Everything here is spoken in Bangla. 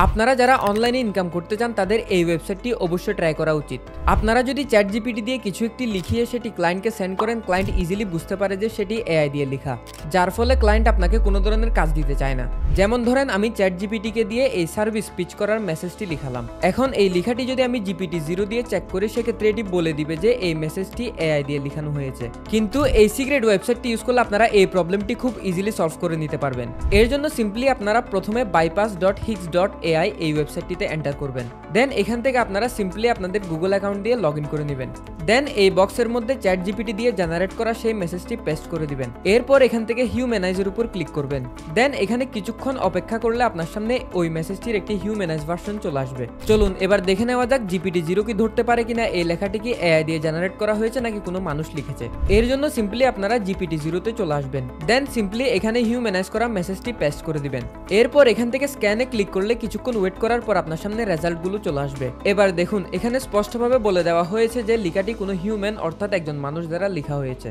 আপনারা যারা অনলাইনে ইনকাম করতে চান তাদের এই ওয়েবসাইটটি অবশ্যই ট্রাই করা উচিত। আপনারা যদি চ্যাট জিপিটি দিয়ে কিছু একটি লিখিয়ে সেটি ক্লায়েন্টকে সেন্ড করেন, ক্লায়েন্ট ইজিলি বুঝতে পারে যে সেটি এআই দিয়ে লেখা, যার ফলে ক্লায়েন্ট আপনাকে কোনো ধরনের কাজ দিতে চায় না। যেমন ধরেন আমি চ্যাট জিপিটিকে দিয়ে এই সার্ভিস পিচ করার মেসেজটি লিখালাম। এখন এই লেখাটি যদি আমি জিপিটি 0 দিয়ে চেক করি, সেক্ষেত্রে এটি বলে দিবে যে এই মেসেজটি এআই দিয়ে লেখানো হয়েছে। কিন্তু এই সিক্রেট ওয়েবসাইটটি ইউজ করলে আপনারা এই প্রবলেমটি খুব ইজিলি সলভ করে নিতে পারবেন। এর জন্য সিম্পলি আপনারা প্রথমে bypass.hix.ai এই ওয়েবসাইটটিতে এন্টার করবেন। দেন এখান থেকে আপনারা সিম্পলি আপনাদের গুগল অ্যাকাউন্ট দিয়ে লগ ইন করে নেবেন। দেন এই বক্সের মধ্যে চ্যাট জিপিটি দিয়ে জেনারেট করা সেই মেসেজটি পেস্ট করে দিবেন। এরপর এখান থেকে হিউম্যানাইজের উপর ক্লিক করবেন। দেন এখানে কিছুক্ষণ অপেক্ষা করলে আপনার সামনে ওই মেসেজটির একটি হিউম্যানাইজ ভার্সন চলে আসবে। চলুন এবার দেখে নেওয়া যাক জিপিটি 0 কি ধরতে পারে কিনা এই লেখাটি কি এআই দিয়ে জেনারেট করা হয়েছে নাকি কোনো মানুষ লিখেছে। এর জন্য সিম্পলি আপনারা জিপিটি 0 তে চলে আসবেন। দেন সিম্পলি এখানে হিউম্যানাইজ করা মেসেজটি পেস্ট করে দিবেন। এরপর এখান থেকে স্ক্যানে ক্লিক করলে কিছুক্ষণ ওয়েট করার পর আপনার সামনে রেজাল্টগুলো চলে আসবে। এবার দেখুন এখানে স্পষ্টভাবে বলে দেওয়া হয়েছে যে লেখাটি কোনো হিউম্যান অর্থাৎ একজন মানুষ দ্বারা লেখা হয়েছে।